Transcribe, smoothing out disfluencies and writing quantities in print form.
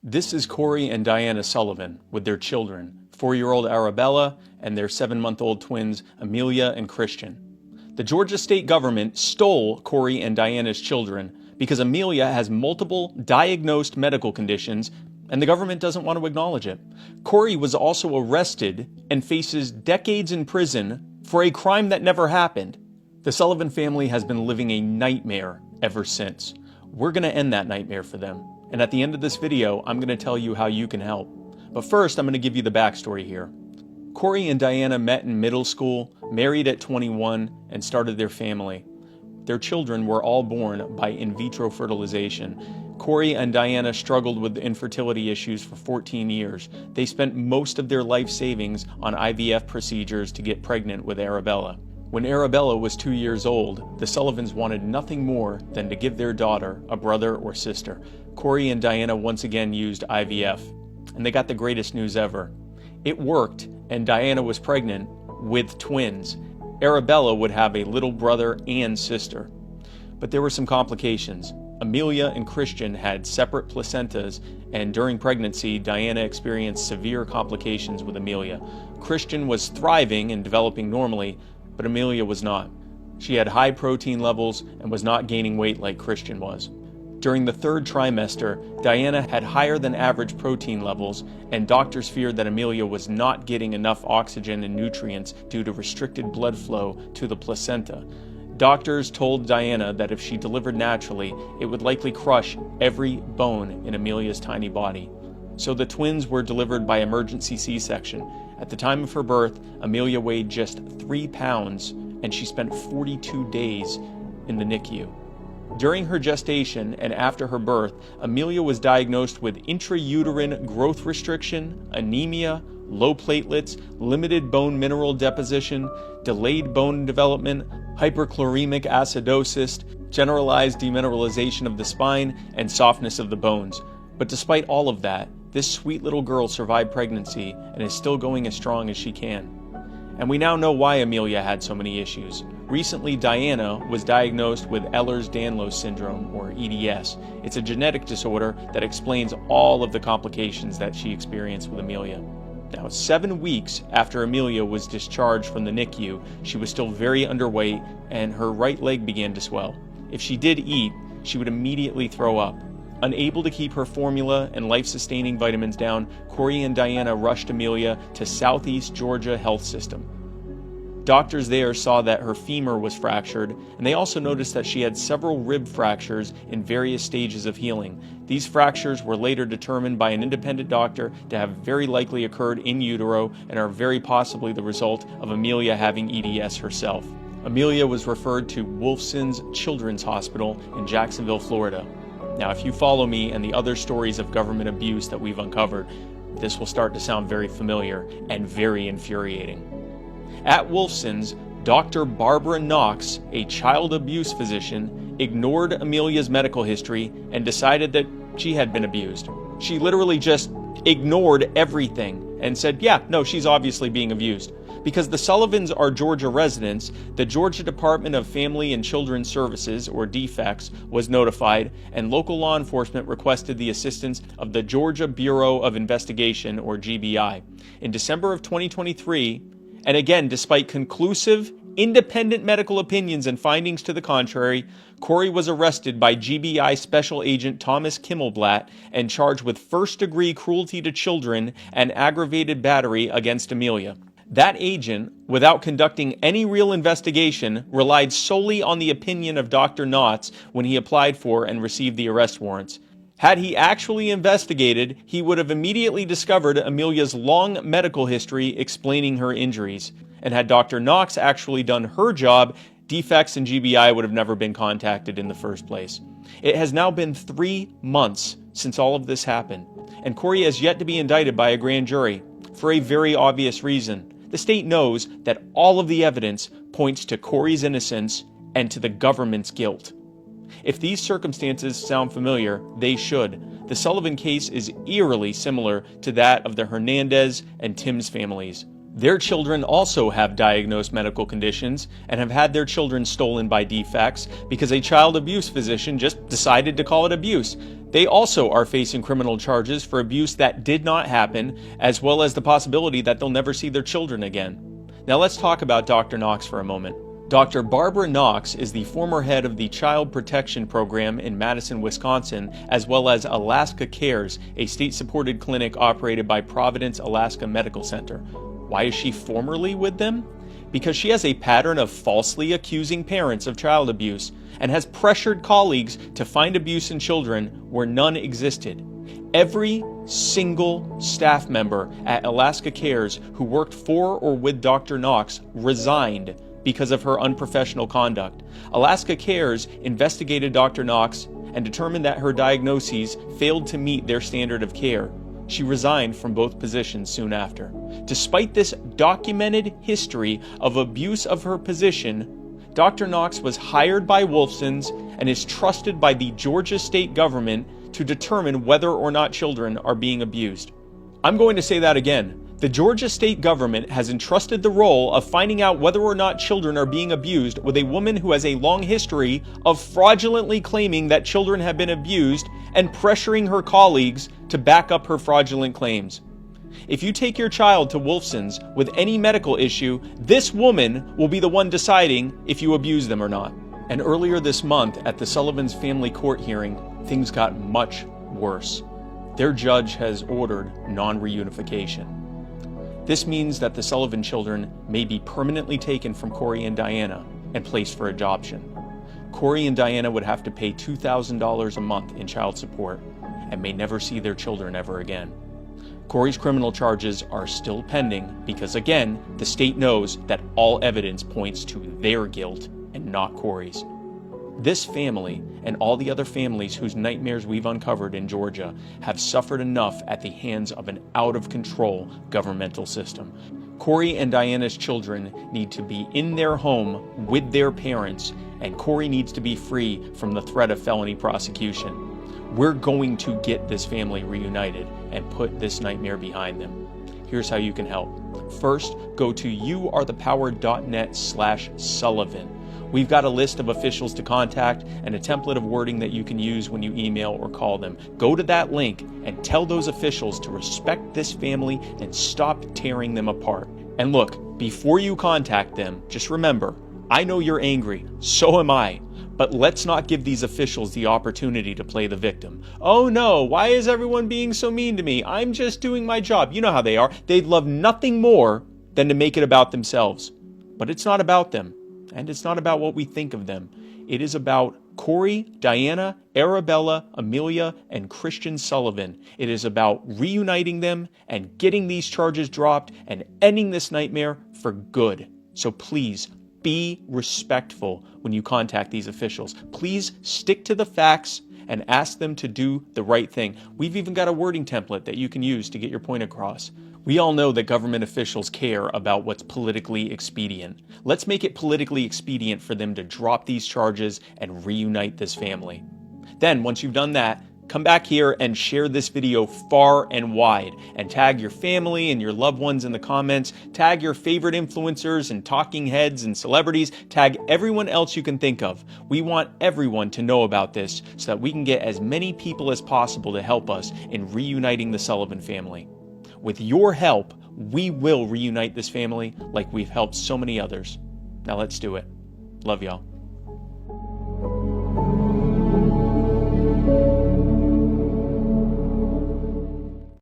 This is Corey and Diana Sullivan with their children, 4-year-old Arabella and their 7-month-old twins Amelia and Christian. The Georgia state government stole Corey and Diana's children because Amelia has multiple diagnosed medical conditions and the government doesn't want to acknowledge it. Corey was also arrested and faces decades in prison for a crime that never happened. The Sullivan family has been living a nightmare ever since. We're going to end that nightmare for them. And at the end of this video, I'm going to tell you how you can help. But first, I'm going to give you the backstory here. Corey and Diana met in middle school, married at 21, and started their family. Their children were all born by in vitro fertilization. Corey and Diana struggled with infertility issues for 14 years. They spent most of their life savings on IVF procedures to get pregnant with Arabella. When Arabella was 2 years old, the Sullivans wanted nothing more than to give their daughter a brother or sister. Corey and Diana once again used IVF, and they got the greatest news ever. It worked, and Diana was pregnant with twins. Arabella would have a little brother and sister. But there were some complications. Amelia and Christian had separate placentas, and during pregnancy, Diana experienced severe complications with Amelia. Christian was thriving and developing normally, but Amelia was not. She had high protein levels and was not gaining weight like Christian was. During the 3rd trimester, Diana had higher than average protein levels, and doctors feared that Amelia was not getting enough oxygen and nutrients due to restricted blood flow to the placenta. Doctors told Diana that if she delivered naturally, it would likely crush every bone in Amelia's tiny body. So the twins were delivered by emergency C-section. At the time of her birth, Amelia weighed just 3 pounds, and she spent 42 days in the NICU. During her gestation and after her birth, Amelia was diagnosed with intrauterine growth restriction, anemia, low platelets, limited bone mineral deposition, delayed bone development, hyperchloremic acidosis, generalized demineralization of the spine, and softness of the bones. But despite all of that, this sweet little girl survived pregnancy and is still going as strong as she can. And we now know why Amelia had so many issues. Recently, Diana was diagnosed with Ehlers-Danlos syndrome, or EDS. It's a genetic disorder that explains all of the complications that she experienced with Amelia. Now, 7 weeks after Amelia was discharged from the NICU, she was still very underweight and her right leg began to swell. If she did eat, she would immediately throw up. Unable to keep her formula and life-sustaining vitamins down, Corey and Diana rushed Amelia to Southeast Georgia Health System. Doctors there saw that her femur was fractured, and they also noticed that she had several rib fractures in various stages of healing. These fractures were later determined by an independent doctor to have very likely occurred in utero and are very possibly the result of Amelia having EDS herself. Amelia was referred to Wolfson's Children's Hospital in Jacksonville, Florida. Now, if you follow me and the other stories of government abuse that we've uncovered, this will start to sound very familiar and very infuriating. At Wolfson's, Dr. Barbara Knox, a child abuse physician, ignored Amelia's medical history and decided that she had been abused. She literally just ignored everything and said, yeah, no, she's obviously being abused. Because the Sullivans are Georgia residents, the Georgia Department of Family and Children's Services, or DFECS, was notified, and local law enforcement requested the assistance of the Georgia Bureau of Investigation, or GBI. In December of 2023, and again, despite conclusive, independent medical opinions and findings to the contrary, Corey was arrested by GBI Special Agent Thomas Kimmelblatt and charged with first-degree cruelty to children and aggravated battery against Amelia. That agent, without conducting any real investigation, relied solely on the opinion of Dr. Knox when he applied for and received the arrest warrants. Had he actually investigated, he would have immediately discovered Amelia's long medical history explaining her injuries. And had Dr. Knox actually done her job, DFECS and GBI would have never been contacted in the first place. It has now been 3 months since all of this happened, and Corey has yet to be indicted by a grand jury for a very obvious reason. The state knows that all of the evidence points to Corey's innocence and to the government's guilt. If these circumstances sound familiar, they should. The Sullivan case is eerily similar to that of the Hernandez and Timms families. Their children also have diagnosed medical conditions and have had their children stolen by defects because a child abuse physician just decided to call it abuse. They also are facing criminal charges for abuse that did not happen, as well as the possibility that they'll never see their children again. Now let's talk about Dr. Knox for a moment. Dr. Barbara Knox is the former head of the Child Protection Program in Madison, Wisconsin, as well as Alaska Cares, a state-supported clinic operated by Providence Alaska Medical Center. Why is she formerly with them? Because she has a pattern of falsely accusing parents of child abuse and has pressured colleagues to find abuse in children where none existed. Every single staff member at Alaska Cares who worked for or with Dr. Knox resigned because of her unprofessional conduct. Alaska Cares investigated Dr. Knox and determined that her diagnoses failed to meet their standard of care. She resigned from both positions soon after. Despite this documented history of abuse of her position, Dr. Knox was hired by Wolfson's and is trusted by the Georgia state government to determine whether or not children are being abused. I'm going to say that again. The Georgia state government has entrusted the role of finding out whether or not children are being abused with a woman who has a long history of fraudulently claiming that children have been abused and pressuring her colleagues to back up her fraudulent claims. If you take your child to Wolfson's with any medical issue, this woman will be the one deciding if you abuse them or not. And earlier this month at the Sullivan's family court hearing, things got much worse. Their judge has ordered non-reunification. This means that the Sullivan children may be permanently taken from Corey and Diana and placed for adoption. Corey and Diana would have to pay $2,000 a month in child support and may never see their children ever again. Corey's criminal charges are still pending because, again, the state knows that all evidence points to their guilt and not Corey's. This family and all the other families whose nightmares we've uncovered in Georgia have suffered enough at the hands of an out-of-control governmental system. Corey and Diana's children need to be in their home with their parents, and Corey needs to be free from the threat of felony prosecution. We're going to get this family reunited and put this nightmare behind them. Here's how you can help. First, go to youarethepower.net/Sullivan. We've got a list of officials to contact and a template of wording that you can use when you email or call them. Go to that link and tell those officials to respect this family and stop tearing them apart. And look, before you contact them, just remember, I know you're angry, so am I. But let's not give these officials the opportunity to play the victim. Oh no, why is everyone being so mean to me? I'm just doing my job. You know how they are. They'd love nothing more than to make it about themselves. But it's not about them. And it's not about what we think of them. It is about Corey, Diana, Arabella, Amelia, and Christian Sullivan. It is about reuniting them and getting these charges dropped and ending this nightmare for good. So please, be respectful when you contact these officials. Please stick to the facts and ask them to do the right thing. We've even got a wording template that you can use to get your point across. We all know that government officials care about what's politically expedient. Let's make it politically expedient for them to drop these charges and reunite this family. Then, once you've done that, come back here and share this video far and wide and tag your family and your loved ones in the comments, tag your favorite influencers and talking heads and celebrities, tag everyone else you can think of. We want everyone to know about this so that we can get as many people as possible to help us in reuniting the Sullivan family. With your help, we will reunite this family like we've helped so many others. Now let's do it. Love y'all.